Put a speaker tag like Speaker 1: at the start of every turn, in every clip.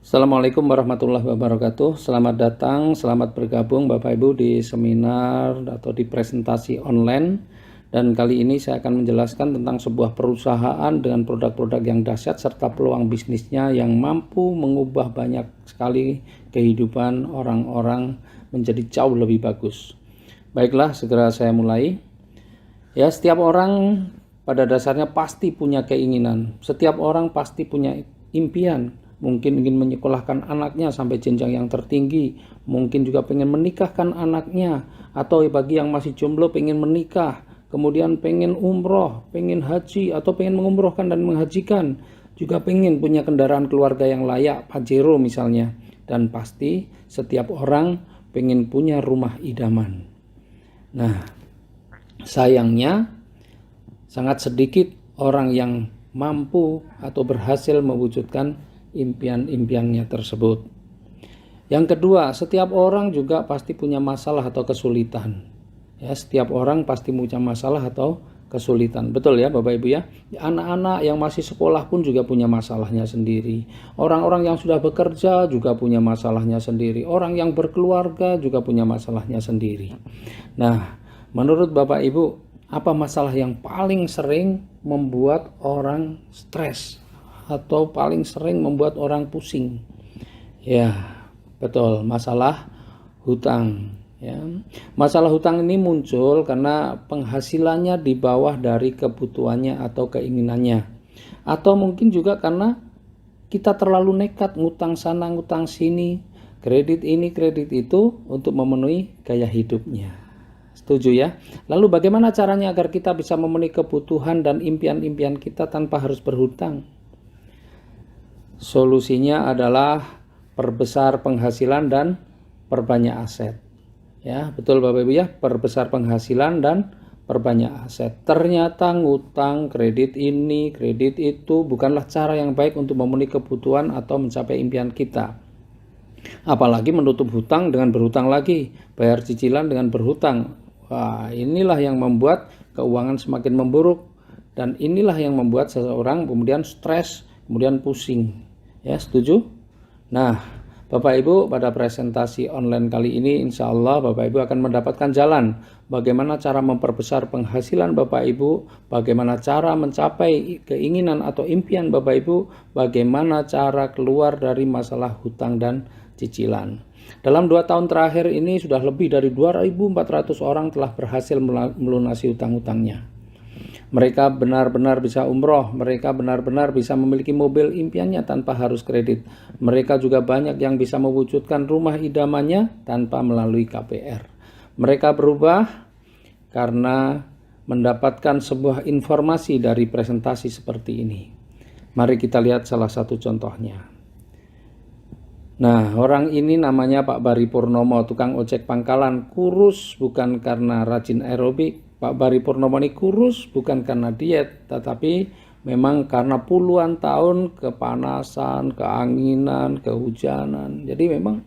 Speaker 1: Assalamualaikum warahmatullahi wabarakatuh. Selamat datang, selamat bergabung Bapak Ibu di seminar atau di presentasi online. Dan kali ini saya akan menjelaskan tentang sebuah perusahaan dengan produk-produk yang dahsyat serta peluang bisnisnya yang mampu mengubah banyak sekali kehidupan orang-orang menjadi jauh lebih bagus. Baiklah, segera saya mulai. Ya, setiap orang pada dasarnya pasti punya keinginan. Setiap orang pasti punya impian. Mungkin ingin menyekolahkan anaknya sampai jenjang yang tertinggi, mungkin juga pengen menikahkan anaknya, atau bagi yang masih jomblo pengen menikah, kemudian pengen umroh, pengen haji, atau pengen mengumrohkan dan menghajikan, juga pengen punya kendaraan keluarga yang layak, Pajero misalnya, dan pasti setiap orang pengen punya rumah idaman. Nah, sayangnya sangat sedikit orang yang mampu atau berhasil mewujudkan impian-impiannya tersebut. Yang kedua, setiap orang juga pasti punya masalah atau kesulitan. Ya, setiap orang pasti punya masalah atau kesulitan. Betul ya Bapak Ibu ya? Anak-anak yang masih sekolah pun juga punya masalahnya sendiri. Orang-orang yang sudah bekerja juga punya masalahnya sendiri. Orang yang berkeluarga juga punya masalahnya sendiri. Nah, menurut Bapak Ibu, apa masalah yang paling sering membuat orang stres atau paling sering membuat orang pusing? Ya, betul, masalah hutang. Ya. Masalah hutang ini muncul karena penghasilannya di bawah dari kebutuhannya atau keinginannya. Atau mungkin juga karena kita terlalu nekat ngutang sana, ngutang sini, kredit ini, kredit itu untuk memenuhi gaya hidupnya. Setuju ya? Lalu bagaimana caranya agar kita bisa memenuhi kebutuhan dan impian-impian kita tanpa harus berhutang? Solusinya adalah perbesar penghasilan dan perbanyak aset. Ya, betul Bapak Ibu ya, perbesar penghasilan dan perbanyak aset. Ternyata ngutang, kredit ini, kredit itu bukanlah cara yang baik untuk memenuhi kebutuhan atau mencapai impian kita. Apalagi menutup hutang dengan berhutang lagi, bayar cicilan dengan berhutang. Wah, inilah yang membuat keuangan semakin memburuk, dan inilah yang membuat seseorang kemudian stres, kemudian pusing. Ya, setuju? Nah, Bapak Ibu, pada presentasi online kali ini insya Allah Bapak Ibu akan mendapatkan jalan bagaimana cara memperbesar penghasilan Bapak Ibu, bagaimana cara mencapai keinginan atau impian Bapak Ibu, bagaimana cara keluar dari masalah hutang dan cicilan. Dalam 2 tahun terakhir ini sudah lebih dari 2.400 orang telah berhasil melunasi hutang-hutangnya. Mereka benar-benar bisa umroh, mereka benar-benar bisa memiliki mobil impiannya tanpa harus kredit. Mereka juga banyak yang bisa mewujudkan rumah idamannya tanpa melalui KPR. Mereka berubah karena mendapatkan sebuah informasi dari presentasi seperti ini. Mari kita lihat salah satu contohnya. Nah, orang ini namanya Pak Bari Purnomo, tukang ojek pangkalan, kurus bukan karena rajin aerobik. Pak Bari Purnomo ini kurus bukan karena diet, tetapi memang karena puluhan tahun kepanasan, keanginan, kehujanan. Jadi memang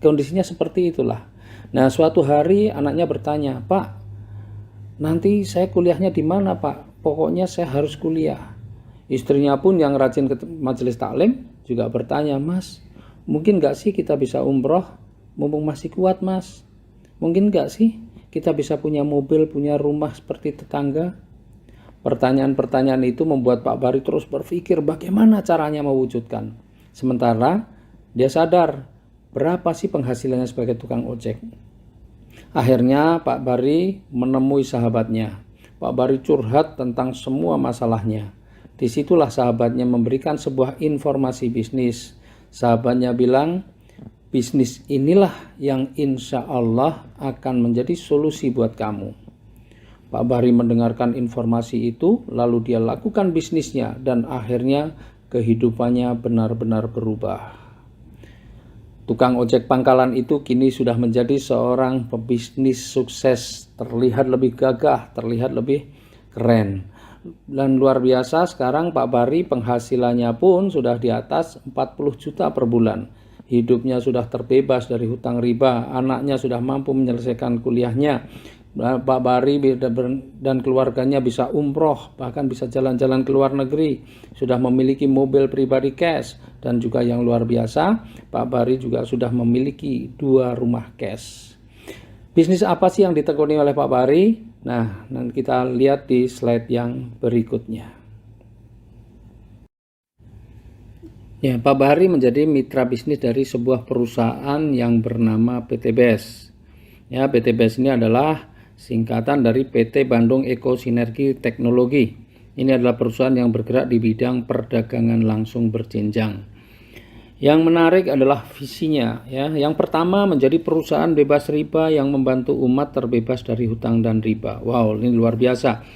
Speaker 1: kondisinya seperti itulah. Nah, suatu hari anaknya bertanya, "Pak, nanti saya kuliahnya di mana, Pak? Pokoknya saya harus kuliah." Istrinya pun yang rajin ke majelis taklim juga bertanya, "Mas, mungkin gak sih kita bisa umroh? Mumpung masih kuat, Mas. Mungkin gak sih kita bisa punya mobil, punya rumah seperti tetangga?" Pertanyaan-pertanyaan itu membuat Pak Bari terus berpikir bagaimana caranya mewujudkan. Sementara dia sadar berapa sih penghasilannya sebagai tukang ojek. Akhirnya Pak Bari menemui sahabatnya. Pak Bari curhat tentang semua masalahnya. Disitulah sahabatnya memberikan sebuah informasi bisnis. Sahabatnya bilang, bisnis inilah yang insya Allah akan menjadi solusi buat kamu. Pak Bari mendengarkan informasi itu, lalu dia lakukan bisnisnya dan akhirnya kehidupannya benar-benar berubah. Tukang ojek pangkalan itu kini sudah menjadi seorang pebisnis sukses, terlihat lebih gagah, terlihat lebih keren. Dan luar biasa sekarang Pak Bari penghasilannya pun sudah di atas 40 juta per bulan. Hidupnya sudah terbebas dari hutang riba, anaknya sudah mampu menyelesaikan kuliahnya, Pak Bari dan keluarganya bisa umroh, bahkan bisa jalan-jalan ke luar negeri, sudah memiliki mobil pribadi cash, dan juga yang luar biasa, Pak Bari juga sudah memiliki 2 rumah cash. Bisnis apa sih yang ditekuni oleh Pak Bari? Nah, nanti kita lihat di slide yang berikutnya. Ya, Pak Bari menjadi mitra bisnis dari sebuah perusahaan yang bernama PT BES. Ya, PT BES ini adalah singkatan dari PT Bandung Eko Sinergi Teknologi. Ini adalah perusahaan yang bergerak di bidang perdagangan langsung berjenjang. Yang menarik adalah visinya, ya. Yang pertama, menjadi perusahaan bebas riba yang membantu umat terbebas dari hutang dan riba. Wow, ini luar biasa.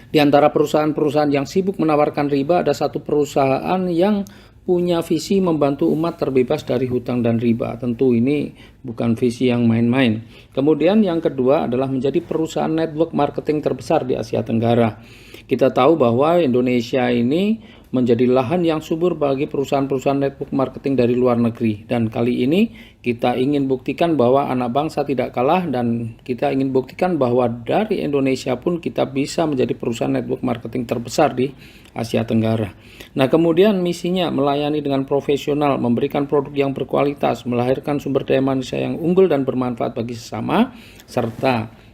Speaker 1: Di antara perusahaan-perusahaan yang sibuk menawarkan riba, ada satu perusahaan yang punya visi membantu umat terbebas dari hutang dan riba. Tentu ini bukan visi yang main-main. Kemudian yang kedua adalah menjadi perusahaan network marketing terbesar di Asia Tenggara. Kita tahu bahwa Indonesia ini menjadi lahan yang subur bagi perusahaan-perusahaan network marketing dari luar negeri. Dan kali ini kita ingin buktikan bahwa anak bangsa tidak kalah, dan kita ingin buktikan bahwa dari Indonesia pun kita bisa menjadi perusahaan network marketing terbesar di Asia Tenggara. Nah, kemudian misinya melayani dengan profesional, memberikan produk yang berkualitas, melahirkan sumber daya manusia yang unggul dan bermanfaat bagi sesama, serta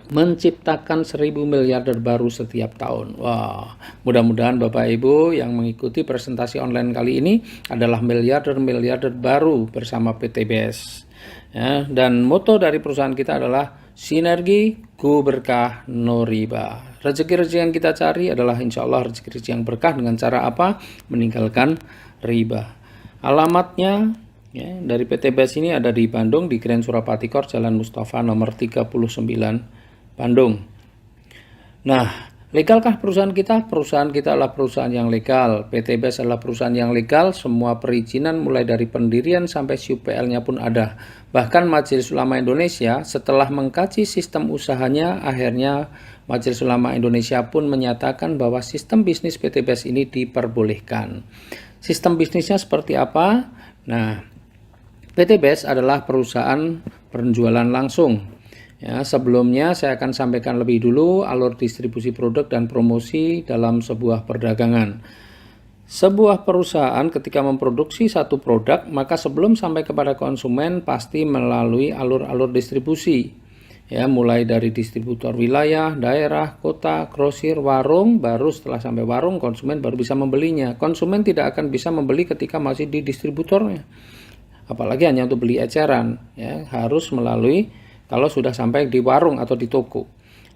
Speaker 1: menciptakan 1000 miliarder baru setiap tahun. Wah, mudah-mudahan Bapak Ibu yang mengikuti presentasi online kali ini adalah miliarder-miliarder baru bersama PT BES. Ya, dan moto dari perusahaan kita adalah sinergi, go berkah, no riba. Rezeki-rezeki yang kita cari adalah insya Allah rezeki-rezeki yang berkah dengan cara apa? Meninggalkan riba. Alamatnya ya, dari PT BES ini ada di Bandung, di Grand Surapati Court, Jalan Mustafa nomor 39, Bandung. Nah, legalkah perusahaan kita? Perusahaan kita adalah perusahaan yang legal. PT BES adalah perusahaan yang legal. Semua perizinan mulai dari pendirian sampai SUPL-nya pun ada. Bahkan Majelis Ulama Indonesia setelah mengkaji sistem usahanya, akhirnya Majelis Ulama Indonesia pun menyatakan bahwa sistem bisnis PT BES ini diperbolehkan. Sistem bisnisnya seperti apa? Nah, PT BES adalah perusahaan penjualan langsung. Ya, sebelumnya saya akan sampaikan lebih dulu alur distribusi produk dan promosi dalam sebuah perdagangan. Sebuah perusahaan ketika memproduksi satu produk, maka sebelum sampai kepada konsumen pasti melalui alur-alur distribusi. Ya, mulai dari distributor wilayah, daerah, kota, grosir, warung, baru setelah sampai warung konsumen baru bisa membelinya. Konsumen tidak akan bisa membeli ketika masih di distributornya. Apalagi hanya untuk beli eceran, ya, harus melalui kalau sudah sampai di warung atau di toko.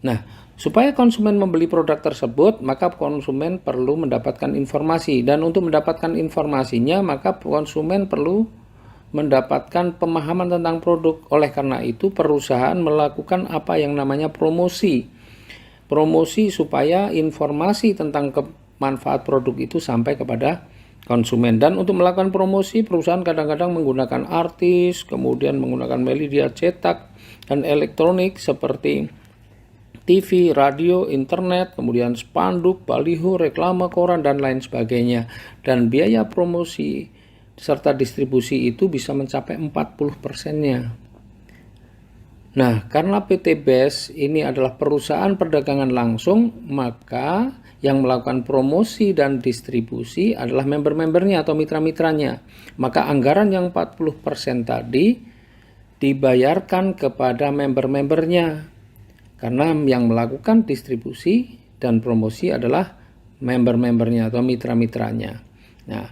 Speaker 1: Nah, supaya konsumen membeli produk tersebut, maka konsumen perlu mendapatkan informasi. Dan untuk mendapatkan informasinya, maka konsumen perlu mendapatkan pemahaman tentang produk. Oleh karena itu, perusahaan melakukan apa yang namanya promosi. Promosi supaya informasi tentang manfaat produk itu sampai kepada konsumen. Dan untuk melakukan promosi, perusahaan kadang-kadang menggunakan artis, kemudian menggunakan media cetak dan elektronik seperti TV, radio, internet, kemudian spanduk, baliho, reklame, koran, dan lain sebagainya. Dan biaya promosi serta distribusi itu bisa mencapai 40%-nya. Nah, karena PT BES ini adalah perusahaan perdagangan langsung, maka yang melakukan promosi dan distribusi adalah member-membernya atau mitra-mitranya. Maka anggaran yang 40% tadi dibayarkan kepada member-membernya. Karena yang melakukan distribusi dan promosi adalah member-membernya atau mitra-mitranya. Nah,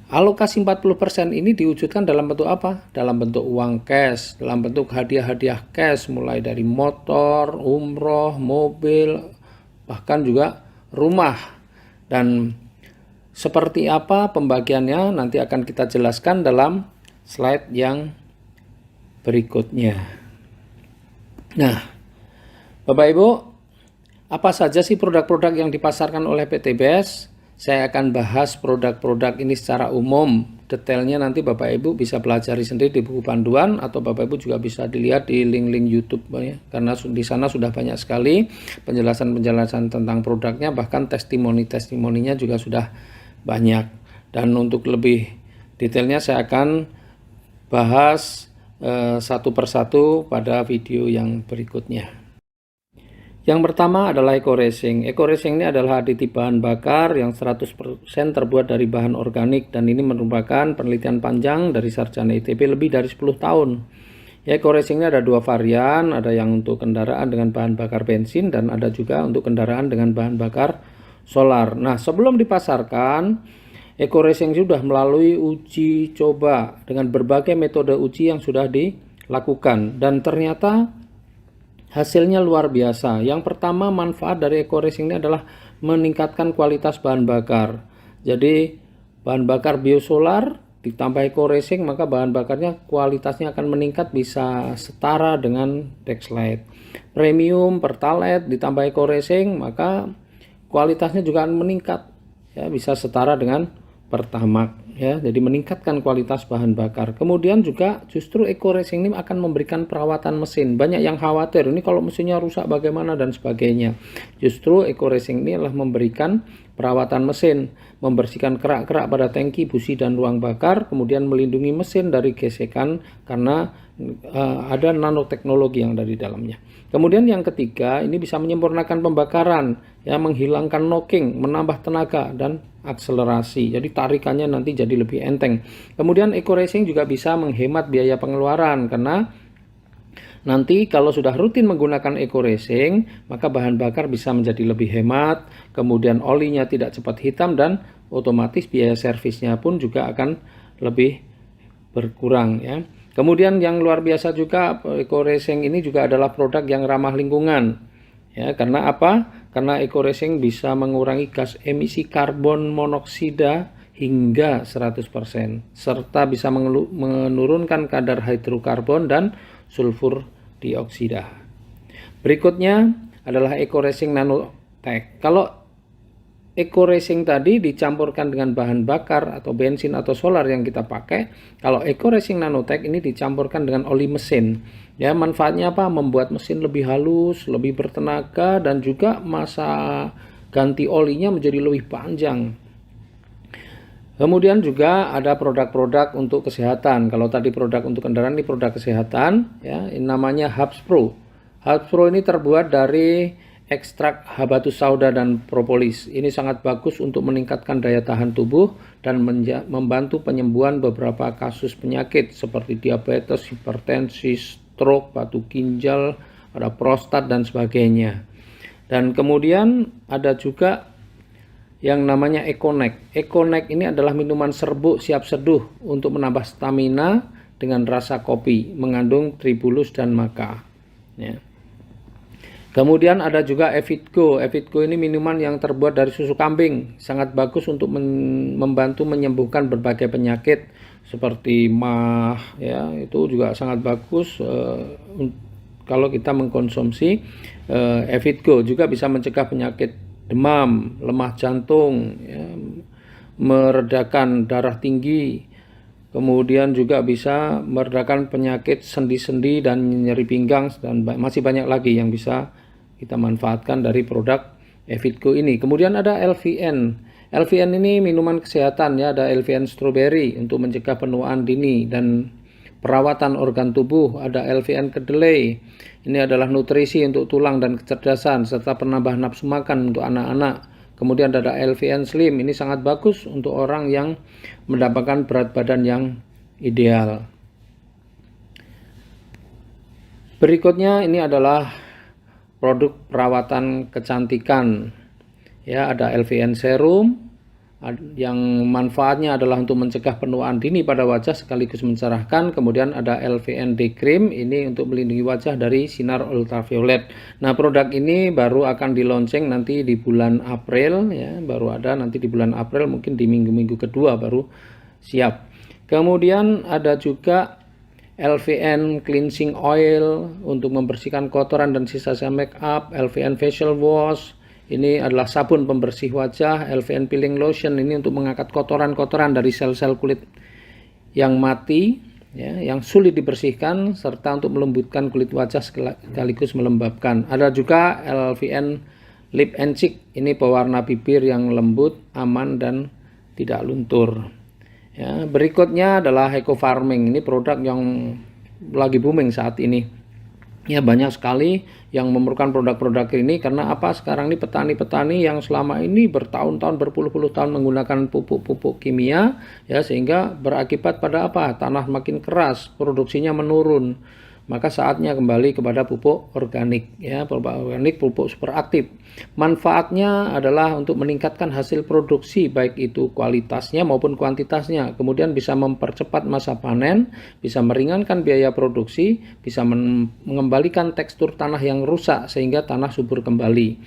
Speaker 1: alokasi 40% ini diwujudkan dalam bentuk apa? Dalam bentuk uang cash, dalam bentuk hadiah-hadiah cash, mulai dari motor, umroh, mobil, bahkan juga rumah. Dan seperti apa pembagiannya nanti akan kita jelaskan dalam slide yang berikutnya. Nah, Bapak Ibu, apa saja sih produk-produk yang dipasarkan oleh PT BES? Saya akan bahas produk-produk ini secara umum. Detailnya nanti Bapak Ibu bisa pelajari sendiri di buku panduan, atau Bapak Ibu juga bisa dilihat di link-link YouTube ya. Karena di sana sudah banyak sekali penjelasan-penjelasan tentang produknya, bahkan testimoni-testimoninya juga sudah banyak. Dan untuk lebih detailnya saya akan bahas satu persatu pada video yang berikutnya. Yang pertama adalah eco-racing. Eco-racing ini adalah aditip bahan bakar yang 100% terbuat dari bahan organik, dan ini merupakan penelitian panjang dari sarjana ITB lebih dari 10 tahun. Ya, eco-racing ini ada dua varian, ada yang untuk kendaraan dengan bahan bakar bensin dan ada juga untuk kendaraan dengan bahan bakar solar. Nah, sebelum dipasarkan, eco-racing sudah melalui uji coba dengan berbagai metode uji yang sudah dilakukan, dan ternyata hasilnya luar biasa. Yang pertama, manfaat dari eco-racing ini adalah meningkatkan kualitas bahan bakar. Jadi bahan bakar biosolar ditambah eco-racing, maka bahan bakarnya kualitasnya akan meningkat, bisa setara dengan Dexlite. Premium Pertalite ditambah eco-racing, maka kualitasnya juga akan meningkat, ya, bisa setara dengan Pertamax, ya. Jadi meningkatkan kualitas bahan bakar. Kemudian juga justru eco-racing ini akan memberikan perawatan mesin. Banyak yang khawatir ini kalau mesinnya rusak bagaimana dan sebagainya. Justru eco-racing ini adalah memberikan perawatan mesin, membersihkan kerak-kerak pada tangki, busi dan ruang bakar, kemudian melindungi mesin dari gesekan karena ada nanoteknologi yang ada di dalamnya. Kemudian yang ketiga, ini bisa menyempurnakan pembakaran, ya, menghilangkan knocking, menambah tenaga dan akselerasi. Jadi tarikannya nanti jadi lebih enteng. Kemudian eco-racing juga bisa menghemat biaya pengeluaran, karena nanti kalau sudah rutin menggunakan eco-racing, maka bahan bakar bisa menjadi lebih hemat, kemudian olinya tidak cepat hitam, dan otomatis biaya servisnya pun juga akan lebih berkurang, ya. Kemudian yang luar biasa juga, eco-racing ini juga adalah produk yang ramah lingkungan. Ya, karena apa? Karena eco-racing bisa mengurangi gas emisi karbon monoksida hingga 100%, serta bisa menurunkan kadar hidrokarbon dan sulfur dioksida. Berikutnya adalah eco-racing nanotech. Kalau eco-racing tadi dicampurkan dengan bahan bakar atau bensin atau solar yang kita pakai, kalau eco-racing nanotech ini dicampurkan dengan oli mesin. Ya, manfaatnya apa? Membuat mesin lebih halus, lebih bertenaga, dan juga masa ganti olinya menjadi lebih panjang. Kemudian juga ada produk-produk untuk kesehatan. Kalau tadi produk untuk kendaraan, ini produk kesehatan, ya, ini namanya Hubs Pro. Hubs Pro ini terbuat dari ekstrak habatus sauda dan propolis. Ini sangat bagus untuk meningkatkan daya tahan tubuh dan membantu penyembuhan beberapa kasus penyakit seperti diabetes, hipertensi, stroke, batu ginjal, ada prostat dan sebagainya. Dan kemudian ada juga yang namanya Econex. Econex ini adalah minuman serbuk siap seduh untuk menambah stamina dengan rasa kopi, mengandung tribulus dan maca. Ya. Kemudian ada juga Evitgo. Evitgo ini minuman yang terbuat dari susu kambing, sangat bagus untuk membantu menyembuhkan berbagai penyakit seperti MAH, ya, itu juga sangat bagus kalau kita mengkonsumsi Evitgo. Juga bisa mencegah penyakit demam, lemah jantung, ya, meredakan darah tinggi, kemudian juga bisa meredakan penyakit sendi-sendi dan nyeri pinggang, dan masih banyak lagi yang bisa kita manfaatkan dari produk Evitgo ini. Kemudian ada LVN. LVN ini minuman kesehatan, ya, ada LVN strawberry untuk mencegah penuaan dini dan perawatan organ tubuh. Ada LVN kedelai. Ini adalah nutrisi untuk tulang dan kecerdasan serta penambah nafsu makan untuk anak-anak. Kemudian ada LVN Slim, ini sangat bagus untuk orang yang mendapatkan berat badan yang ideal. Berikutnya ini adalah produk perawatan kecantikan. Ya, ada LVN Serum yang manfaatnya adalah untuk mencegah penuaan dini pada wajah sekaligus mencerahkan. Kemudian ada LVN Day Cream, ini untuk melindungi wajah dari sinar ultraviolet. Nah, produk ini baru akan di launching nanti di bulan April, ya, baru ada nanti di bulan April, mungkin di minggu-minggu kedua baru siap. Kemudian ada juga LVN Cleansing Oil untuk membersihkan kotoran dan sisa-sisa make up. LVN Facial Wash, ini adalah sabun pembersih wajah. LVN Peeling Lotion, ini untuk mengangkat kotoran-kotoran dari sel-sel kulit yang mati, ya, yang sulit dibersihkan, serta untuk melembutkan kulit wajah sekaligus melembabkan. Ada juga LVN Lip and Cheek, ini pewarna bibir yang lembut, aman dan tidak luntur. Ya, berikutnya adalah eco farming. Ini produk yang lagi booming saat ini. Ya, banyak sekali yang memerlukan produk-produk ini karena apa? Sekarang ini petani-petani yang selama ini bertahun-tahun, berpuluh-puluh tahun menggunakan pupuk-pupuk kimia, ya, sehingga berakibat pada apa? Tanah makin keras, produksinya menurun. Maka saatnya kembali kepada pupuk organik, ya, pupuk organik, pupuk super aktif. Manfaatnya adalah untuk meningkatkan hasil produksi, baik itu kualitasnya maupun kuantitasnya. Kemudian bisa mempercepat masa panen, bisa meringankan biaya produksi, bisa mengembalikan tekstur tanah yang rusak sehingga tanah subur kembali.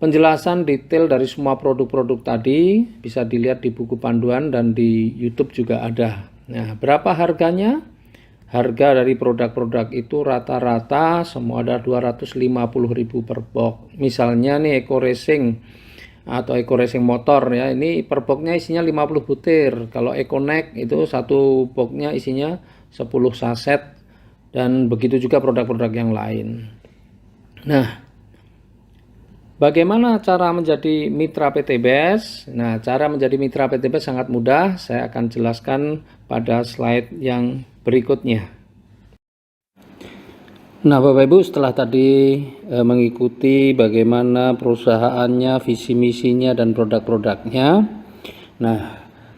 Speaker 1: Penjelasan detail dari semua produk-produk tadi bisa dilihat di buku panduan dan di YouTube juga ada. Nah, berapa harganya? Harga dari produk-produk itu rata-rata semua ada 250.000 per box. Misalnya nih Eco Racing atau Eco Racing motor, ya, ini per boxnya isinya 50 butir. Kalau Econeck itu satu boxnya isinya 10 saset, dan begitu juga produk-produk yang lain. Nah, bagaimana cara menjadi mitra PTBS? Nah, cara menjadi mitra PTBS sangat mudah. Saya akan jelaskan pada slide yang berikutnya. Nah, Bapak Ibu, setelah tadi mengikuti bagaimana perusahaannya, visi misinya dan produk-produknya. Nah,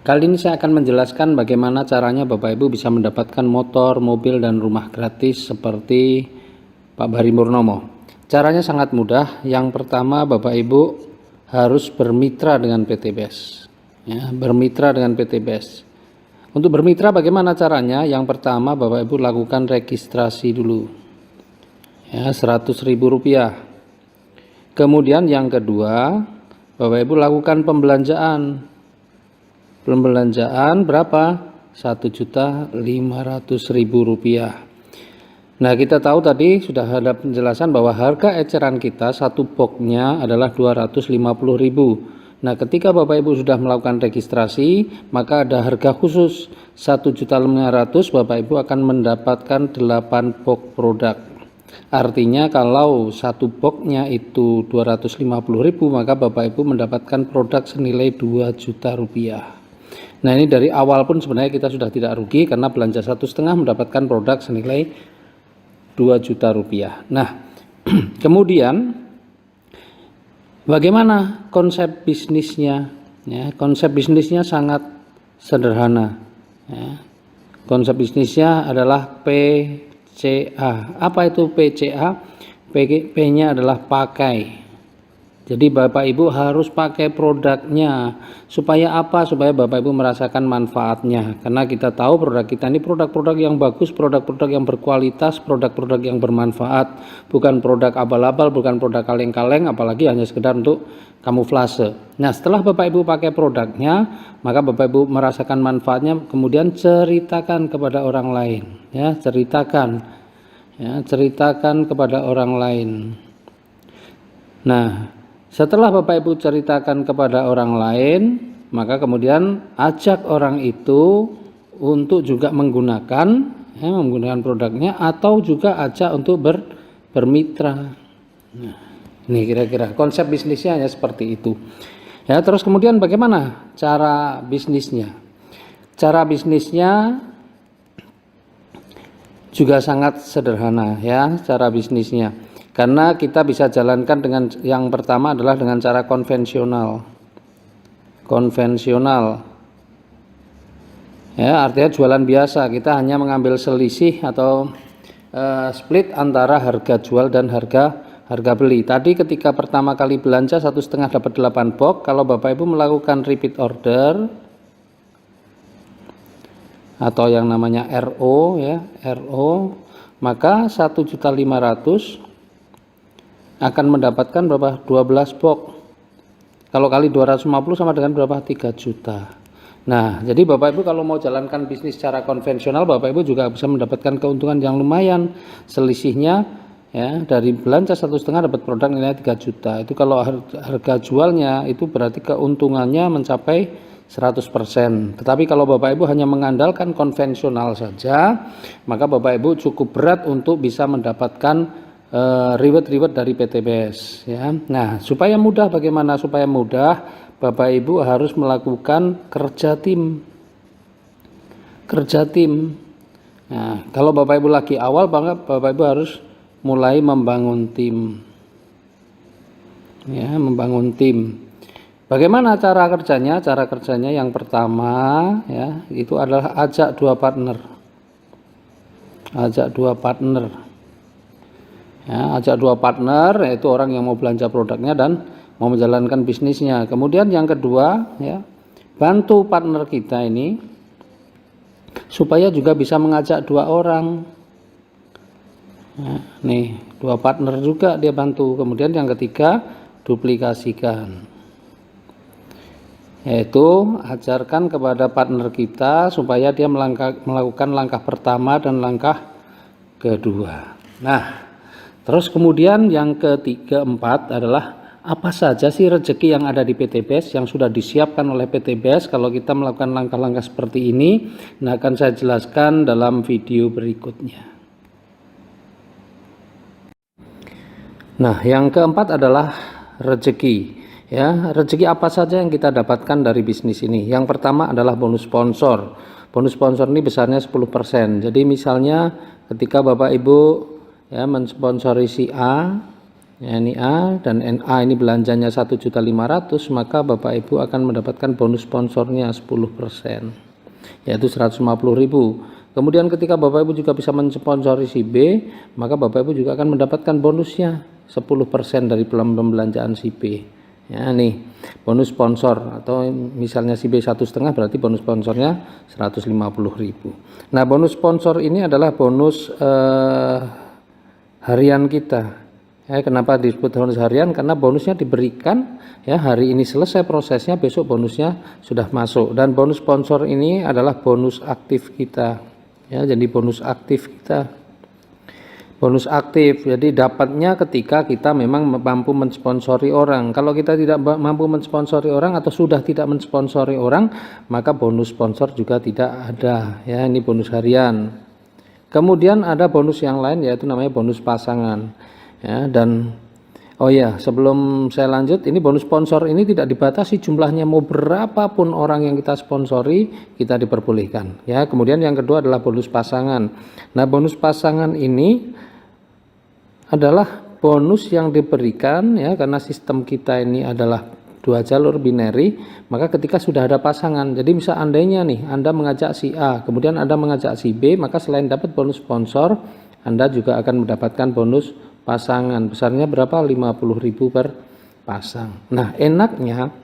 Speaker 1: kali ini saya akan menjelaskan bagaimana caranya Bapak Ibu bisa mendapatkan motor, mobil dan rumah gratis seperti Pak Bari Murnomo. Caranya sangat mudah. Yang pertama, Bapak Ibu harus bermitra dengan PTBS. Ya, bermitra dengan PTBS. Untuk bermitra bagaimana caranya? Yang pertama, Bapak Ibu lakukan registrasi dulu, ya, Rp100.000. Kemudian yang kedua, Bapak Ibu lakukan pembelanjaan berapa? Rp1.500.000. Nah, kita tahu tadi sudah ada penjelasan bahwa harga eceran kita satu boxnya adalah Rp250.000. Nah, ketika Bapak Ibu sudah melakukan registrasi, maka ada harga khusus Rp1.500.000, Bapak Ibu akan mendapatkan 8 box produk. Artinya kalau satu boxnya itu Rp250.000, maka Bapak Ibu mendapatkan produk senilai Rp2 juta. Nah, ini dari awal pun sebenarnya kita sudah tidak rugi karena belanja 1,5 mendapatkan produk senilai Rp2 juta. Nah, kemudian bagaimana konsep bisnisnya? Ya, konsep bisnisnya sangat sederhana. Ya. Konsep bisnisnya adalah PCA. Apa itu PCA? P-nya adalah pakai. Jadi Bapak Ibu harus pakai produknya. Supaya apa? Supaya Bapak Ibu merasakan manfaatnya. Karena kita tahu produk kita ini produk-produk yang bagus, produk-produk yang berkualitas, produk-produk yang bermanfaat. Bukan produk abal-abal, bukan produk kaleng-kaleng, apalagi hanya sekedar untuk kamuflase. Nah, setelah Bapak Ibu pakai produknya, maka Bapak Ibu merasakan manfaatnya, kemudian ceritakan kepada orang lain. Ya, ceritakan kepada orang lain. Nah, setelah Bapak Ibu ceritakan kepada orang lain, maka kemudian ajak orang itu untuk juga menggunakan produknya, atau juga ajak untuk bermitra. Nah, ini kira-kira konsep bisnisnya hanya seperti itu. Ya, terus kemudian bagaimana cara bisnisnya? Cara bisnisnya juga sangat sederhana, ya, cara bisnisnya. Karena kita bisa jalankan dengan yang pertama adalah dengan cara konvensional. Ya, artinya jualan biasa. Kita hanya mengambil selisih atau split antara harga jual dan harga beli. Tadi ketika pertama kali belanja 1,5 dapat 8 box. Kalau Bapak Ibu melakukan repeat order atau yang namanya RO, ya, RO, maka 1.500.000 akan mendapatkan berapa? 12 box. Kalau kali 250 sama dengan berapa? 3 juta. Nah, jadi Bapak Ibu kalau mau jalankan bisnis secara konvensional, Bapak Ibu juga bisa mendapatkan keuntungan yang lumayan. Selisihnya, ya, dari belanja 1,5 dapat produk nilai 3 juta. Itu kalau harga jualnya itu berarti keuntungannya mencapai 100%. Tetapi kalau Bapak Ibu hanya mengandalkan konvensional saja, maka Bapak Ibu cukup berat untuk bisa mendapatkan reward dari PTBS, ya. Nah, supaya mudah, bagaimana supaya mudah? Bapak Ibu harus melakukan kerja tim. Nah, kalau Bapak Ibu lagi awal, Bapak Ibu harus mulai membangun tim. Ya, membangun tim. Bagaimana cara kerjanya? Cara kerjanya yang pertama ya, itu adalah ajak dua partner. Ajak dua partner. Ya, ajak dua partner, yaitu orang yang mau belanja produknya dan mau menjalankan bisnisnya. Kemudian yang kedua ya, bantu partner kita ini supaya juga bisa mengajak dua orang. Ya, nih, dua partner juga dia bantu. Kemudian yang ketiga, duplikasikan. Yaitu ajarkan kepada partner kita supaya dia melakukan langkah pertama dan langkah kedua. Nah, terus kemudian yang ketiga, empat adalah apa saja sih rezeki yang ada di PT BES yang sudah disiapkan oleh PT BES kalau kita melakukan langkah-langkah seperti ini. Nah, akan saya jelaskan dalam video berikutnya. Nah, yang keempat adalah rezeki. Ya, rezeki apa saja yang kita dapatkan dari bisnis ini? Yang pertama adalah bonus sponsor. Bonus sponsor ini besarnya 10%. Jadi misalnya ketika Bapak Ibu ya mensponsori si A, ya ini A dan NA ini belanjanya 1.500.000, maka Bapak Ibu akan mendapatkan bonus sponsornya 10%, yaitu 150.000. Kemudian ketika Bapak Ibu juga bisa mensponsori si B, maka Bapak Ibu juga akan mendapatkan bonusnya 10% dari pembelanjaan si B. Ya nih, bonus sponsor, atau misalnya si B 1,5 berarti bonus sponsornya 150.000. Nah, bonus sponsor ini adalah bonus harian kita. Ya, kenapa disebut bonus harian? Karena bonusnya diberikan ya hari ini selesai prosesnya, besok bonusnya sudah masuk. Dan bonus sponsor ini adalah bonus aktif kita. Ya, jadi bonus aktif kita. Bonus aktif, jadi dapatnya ketika kita memang mampu mensponsori orang. Kalau kita tidak mampu mensponsori orang atau sudah tidak mensponsori orang, maka bonus sponsor juga tidak ada. Ya, ini bonus harian. Kemudian ada bonus yang lain, yaitu namanya bonus pasangan. Ya, dan oh ya, sebelum saya lanjut, ini bonus sponsor ini tidak dibatasi jumlahnya, mau berapapun orang yang kita sponsori kita diperbolehkan. Ya, kemudian yang kedua adalah bonus pasangan. Nah, bonus pasangan ini adalah bonus yang diberikan ya karena sistem kita ini adalah dua jalur binary, maka ketika sudah ada pasangan, jadi misal andainya nih Anda mengajak si A, kemudian Anda mengajak si B, maka selain dapat bonus sponsor, Anda juga akan mendapatkan bonus pasangan. Besarnya berapa? 50.000 per pasang. Nah, enaknya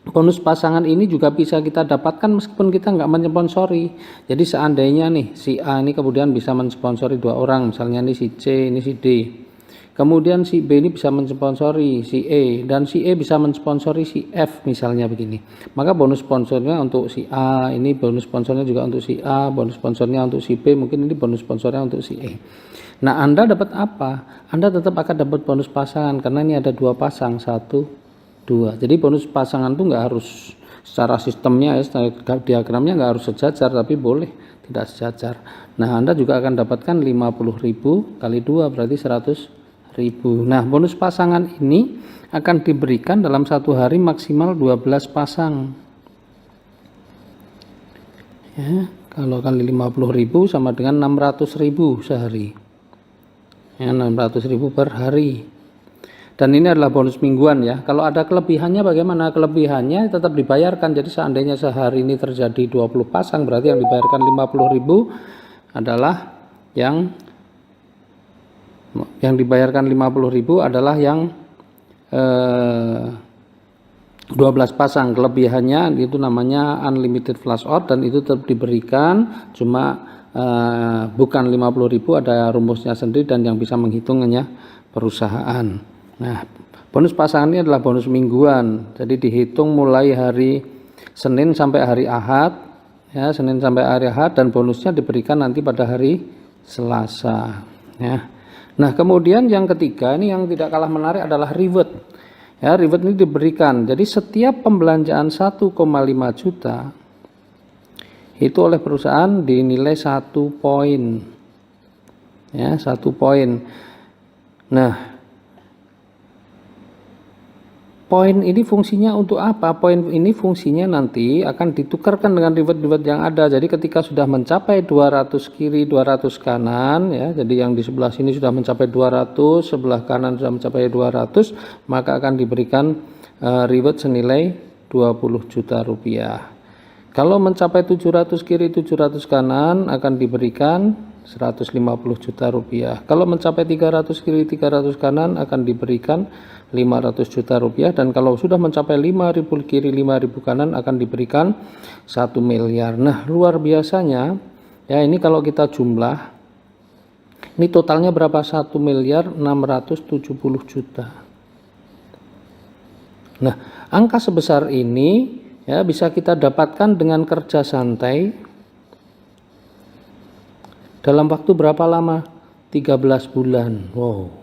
Speaker 1: bonus pasangan ini juga bisa kita dapatkan meskipun kita nggak mensponsori. Jadi seandainya nih si A ini kemudian bisa mensponsori dua orang, misalnya ini si C, ini si D. Kemudian si B ini bisa mensponsori si E dan si E bisa mensponsori si F, misalnya begini. Maka bonus sponsornya untuk si A, ini bonus sponsornya juga untuk si A, bonus sponsornya untuk si B, mungkin ini bonus sponsornya untuk si E. Nah, Anda dapat apa? Anda tetap akan dapat bonus pasangan karena ini ada dua pasang, 1, 2. Jadi bonus pasangan itu nggak harus secara sistemnya ya, secara diagramnya nggak harus sejajar, tapi boleh tidak sejajar. Nah, Anda juga akan dapatkan 50.000 kali 2 berarti 100.000. Nah, bonus pasangan ini akan diberikan dalam satu hari maksimal 12 pasang. Ya, kalau kali 50.000 sama dengan 600.000 sehari. Ya, 600.000 per hari. Dan ini adalah bonus mingguan ya. Kalau ada kelebihannya bagaimana? Kelebihannya tetap dibayarkan. Jadi seandainya sehari ini terjadi 20 pasang, berarti yang dibayarkan 50.000 adalah yang dibayarkan 50.000 adalah yang 12 pasang. Kelebihannya itu namanya unlimited flash out dan itu tetap diberikan, cuma bukan 50.000, ada rumusnya sendiri dan yang bisa menghitungnya perusahaan. Nah, bonus pasangan ini adalah bonus mingguan, jadi dihitung mulai hari Senin sampai hari Ahad, ya, Senin sampai hari Ahad, dan bonusnya diberikan nanti pada hari Selasa. Ya. Nah, kemudian yang ketiga ini yang tidak kalah menarik adalah reward. Ya, reward ini diberikan, jadi setiap pembelanjaan 1,5 juta itu oleh perusahaan dinilai 1 poin. Ya, 1 poin. Nah, Poin ini fungsinya untuk apa? Poin ini fungsinya nanti akan ditukarkan dengan reward yang ada. Jadi ketika sudah mencapai 200 kiri, 200 kanan, ya, jadi yang di sebelah sini sudah mencapai 200, sebelah kanan sudah mencapai 200, maka akan diberikan reward senilai 20 juta rupiah. Kalau mencapai 700 kiri, 700 kanan akan diberikan 150 juta rupiah. Kalau mencapai 300 kiri, 300 kanan akan diberikan 500 juta rupiah, dan kalau sudah mencapai 5.000 kiri 5.000 kanan akan diberikan 1 miliar. Nah, luar biasanya ya, ini kalau kita jumlah ini totalnya berapa? 1 miliar 670 juta. Nah, angka sebesar ini ya bisa kita dapatkan dengan kerja santai dalam waktu berapa lama? 13 bulan. Wow.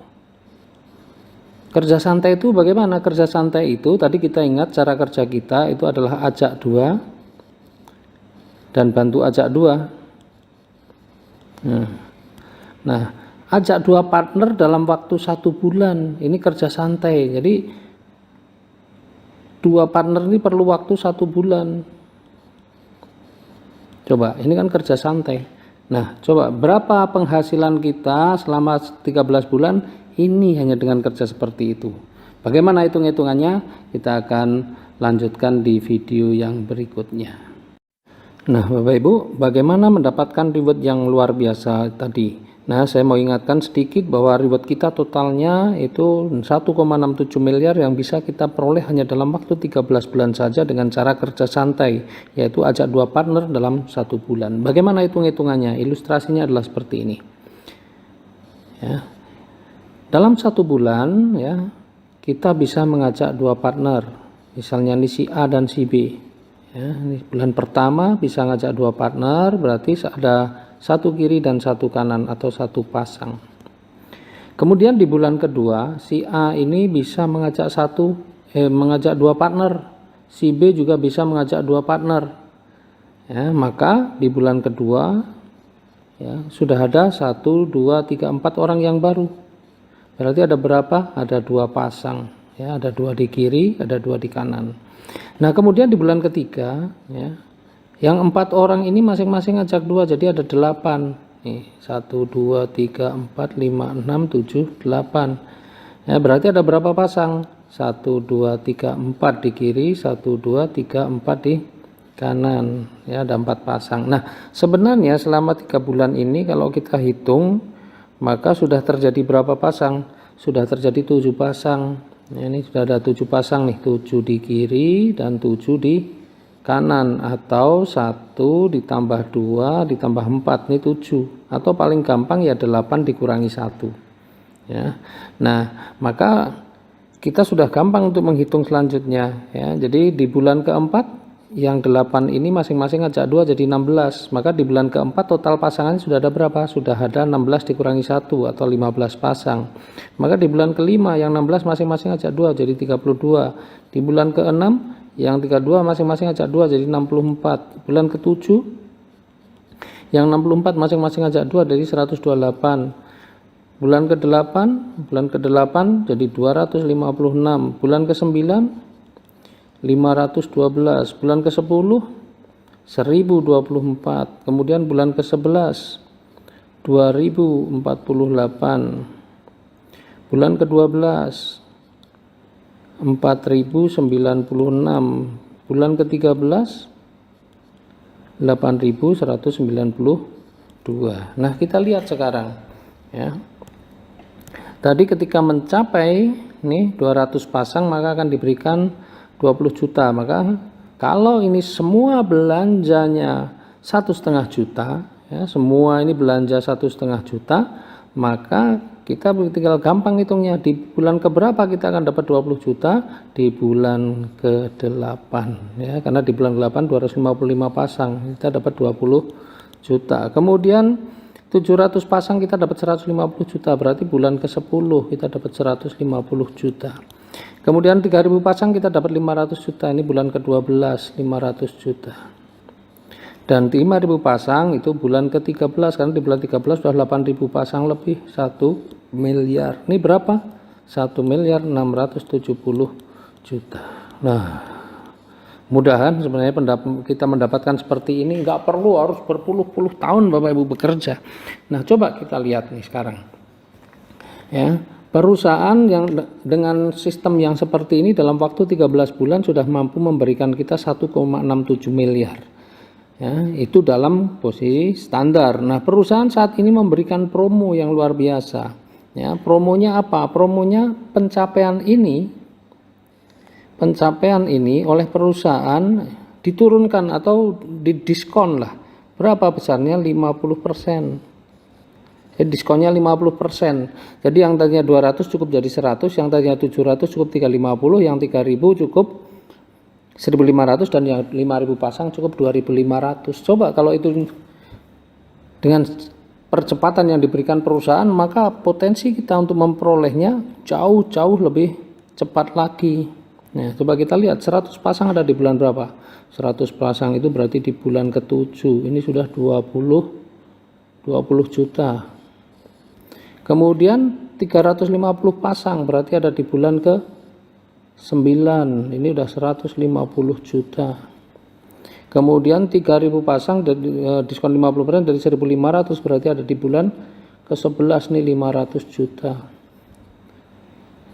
Speaker 1: Kerja santai itu bagaimana? Kerja santai itu tadi kita ingat cara kerja kita itu adalah ajak 2 dan bantu ajak 2. Nah, ajak 2 partner dalam waktu 1 bulan. Ini kerja santai. Jadi 2 partner ini perlu waktu 1 bulan. Coba, ini kan kerja santai. Nah, coba berapa penghasilan kita selama 13 bulan? Ini hanya dengan kerja seperti itu. Bagaimana hitung-hitungannya? Kita akan lanjutkan di video yang berikutnya. Nah, Bapak Ibu, bagaimana mendapatkan reward yang luar biasa tadi? Nah, saya mau ingatkan sedikit bahwa reward kita totalnya itu 1,67 miliar yang bisa kita peroleh hanya dalam waktu 13 bulan saja dengan cara kerja santai, yaitu ajak 2 partner dalam 1 bulan. Bagaimana hitung-hitungannya? Ilustrasinya adalah seperti ini. Ya. Dalam 1 bulan ya, kita bisa mengajak 2 partner, misalnya ini si A dan si B. Ya, ini bulan pertama bisa ngajak 2 partner, berarti ada 1 kiri dan 1 kanan atau 1 pasang. Kemudian di bulan kedua si A ini bisa mengajak 2 partner, si B juga bisa mengajak 2 partner. Ya, maka di bulan kedua ya, sudah ada 1, 2, 3, 4 orang yang baru. Berarti ada berapa? Ada 2 pasang, ya, ada 2 di kiri, ada 2 di kanan. Nah, kemudian di bulan ketiga, ya, yang 4 orang ini masing-masing ngajak 2, jadi ada 8. Nih, 1, 2, 3, 4, 5, 6, 7, 8. Ya, berarti ada berapa pasang? 1, 2, 3, 4 di kiri, 1, 2, 3, 4 di kanan. Ya, ada 4 pasang. Nah, sebenarnya selama 3 bulan ini kalau kita hitung, maka sudah terjadi berapa pasang? Sudah terjadi 7 pasang. Ya, ini sudah ada 7 pasang nih, 7 di kiri dan 7 di kanan, atau 1 ditambah 2 ditambah 4, ini 7, atau paling gampang ya 8 dikurangi 1. Ya. Nah, maka kita sudah gampang untuk menghitung selanjutnya ya. Jadi di bulan keempat yang 8 ini masing-masing ngajak 2 jadi 16. Maka di bulan keempat total pasangan sudah ada berapa? Sudah ada 16 dikurangi 1 atau 15 pasang. Maka di bulan kelima yang 16 masing-masing ngajak 2 jadi 32. Di bulan keenam yang 32 masing-masing ngajak 2 jadi 64. Bulan ketujuh yang 64 masing-masing ngajak 2 jadi 128. Bulan ke-8 jadi 256. Bulan ke-9 512, bulan ke-10 1024, kemudian bulan ke-11 2048, bulan ke-12 4096, bulan ke-13 8192. Nah, kita lihat sekarang ya. Tadi ketika mencapai nih 200 pasang maka akan diberikan 20 juta. Maka kalau ini semua belanjanya 1,5 juta ya, semua ini belanja 1,5 juta, maka kita tinggal gampang hitungnya. Di bulan keberapa kita akan dapat 20 juta? Di bulan ke-8 ya, karena di bulan ke-8 255 pasang kita dapat 20 juta. Kemudian 700 pasang kita dapat 150 juta, berarti bulan ke-10 kita dapat 150 juta. Kemudian 3000 pasang kita dapat 500 juta, ini bulan ke-12 500 juta. Dan 5000 pasang itu bulan ke-13, karena di bulan 13 sudah 8000 pasang lebih 1 miliar. Ini berapa? 1 miliar 670 juta. Nah, mudahan sebenarnya kita mendapatkan seperti ini, nggak perlu harus berpuluh-puluh tahun Bapak Ibu bekerja. Nah, coba kita lihat nih sekarang. Ya, perusahaan yang dengan sistem yang seperti ini dalam waktu 13 bulan sudah mampu memberikan kita 1,67 miliar. Ya, itu dalam posisi standar. Nah, perusahaan saat ini memberikan promo yang luar biasa. Ya, promonya apa? Promonya pencapaian ini oleh perusahaan diturunkan atau didiskon lah. Berapa besarnya? 50%. Jadi diskonnya 50%. Jadi yang tadinya 200 cukup jadi 100, yang tadinya 700 cukup 350, yang 3000 cukup 1.500, dan yang 5.000 pasang cukup 2.500. Coba kalau itu dengan percepatan yang diberikan perusahaan, maka potensi kita untuk memperolehnya jauh lebih cepat lagi. Nah, coba kita lihat 100 pasang ada di bulan berapa? 100 pasang itu berarti di bulan ke-7. Ini sudah 20 juta. Kemudian 350 pasang berarti ada di bulan ke-9. Ini udah 150 juta. Kemudian 3.000 pasang diskon 50% dari 1.500 berarti ada di bulan ke-11 nih 500 juta.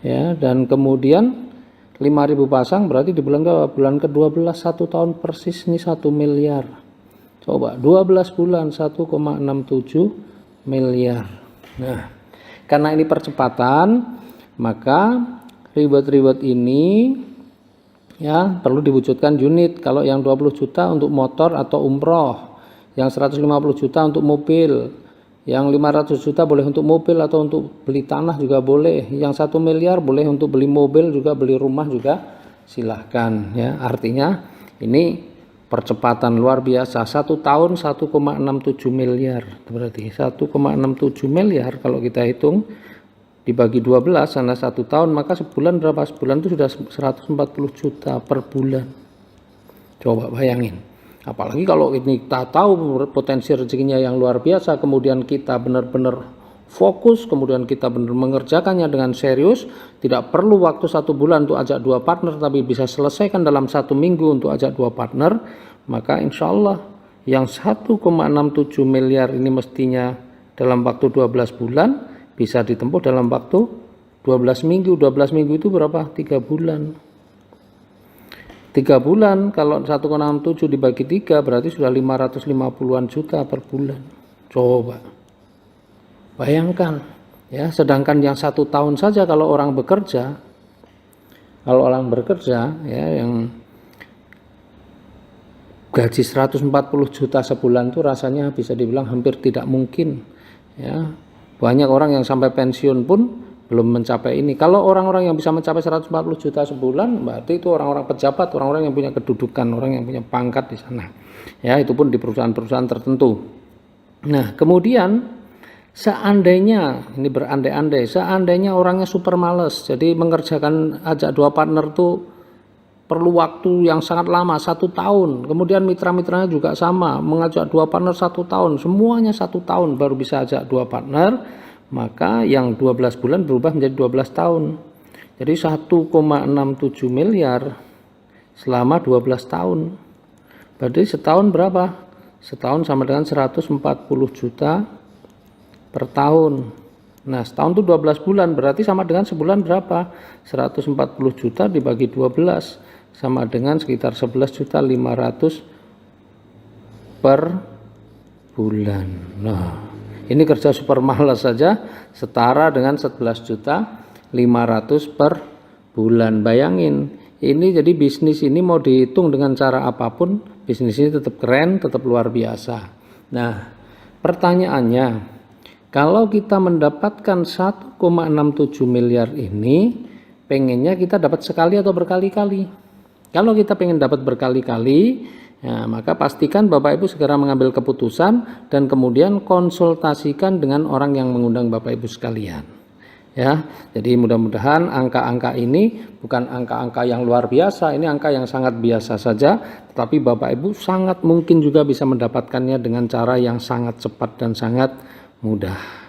Speaker 1: Ya, dan kemudian 5.000 pasang berarti di bulan ke-12 1 tahun persis ini 1 miliar. Coba 12 bulan 1,67 miliar. Nah, karena ini percepatan, maka reward ini ya perlu diwujudkan unit. Kalau yang 20 juta untuk motor atau umroh, yang 150 juta untuk mobil, yang 500 juta boleh untuk mobil atau untuk beli tanah juga boleh, yang 1 miliar boleh untuk beli mobil juga, beli rumah juga silahkan ya. Artinya ini percepatan luar biasa. 1 tahun 1,67 miliar, berarti 1,67 miliar kalau kita hitung dibagi 12 sana 1 tahun, maka sebulan berapa? Sebulan itu sudah 140 juta per bulan. Coba bayangin, apalagi kalau ini kita tahu potensi rezekinya yang luar biasa, kemudian kita benar-benar fokus, kemudian kita benar mengerjakannya dengan serius, tidak perlu waktu 1 bulan untuk ajak 2 partner, tapi bisa selesaikan dalam 1 minggu untuk ajak 2 partner, maka insya Allah yang 1,67 miliar ini mestinya dalam waktu 12 bulan bisa ditempuh dalam waktu 12 minggu. 12 minggu itu berapa? 3 bulan. 3 bulan kalau 1,67 dibagi 3 berarti sudah 550-an juta per bulan. Coba bayangkan ya, sedangkan yang 1 tahun saja kalau orang bekerja ya, yang gaji 140 juta sebulan itu rasanya bisa dibilang hampir tidak mungkin ya. Banyak orang yang sampai pensiun pun belum mencapai ini. Kalau orang-orang yang bisa mencapai 140 juta sebulan, berarti itu orang-orang pejabat, orang-orang yang punya kedudukan, orang yang punya pangkat di sana. Ya, itu pun di perusahaan-perusahaan tertentu. Nah, kemudian seandainya, ini berandai-andai, seandainya orangnya super males, jadi mengerjakan ajak 2 partner tuh perlu waktu yang sangat lama, 1 tahun. Kemudian mitra-mitranya juga sama, mengajak 2 partner 1 tahun, semuanya 1 tahun baru bisa ajak 2 partner, maka yang 12 bulan berubah menjadi 12 tahun. Jadi 1,67 miliar selama 12 tahun. Berarti setahun berapa? Setahun sama dengan 140 juta per tahun. Nah, setahun itu 12 bulan, berarti sama dengan sebulan berapa? 140 juta dibagi 12 sama dengan sekitar 11.500.000 per bulan. Nah, ini kerja super malas saja setara dengan 11.500.000 per bulan. Bayangin, ini jadi bisnis ini mau dihitung dengan cara apapun, bisnis ini tetap keren, tetap luar biasa. Nah, pertanyaannya, kalau kita mendapatkan 1,67 miliar ini, pengennya kita dapat sekali atau berkali-kali? Kalau kita pengen dapat berkali-kali, ya, maka pastikan Bapak Ibu segera mengambil keputusan dan kemudian konsultasikan dengan orang yang mengundang Bapak Ibu sekalian. Ya, jadi mudah-mudahan angka-angka ini bukan angka-angka yang luar biasa, ini angka yang sangat biasa saja, tetapi Bapak Ibu sangat mungkin juga bisa mendapatkannya dengan cara yang sangat cepat dan sangat mudah.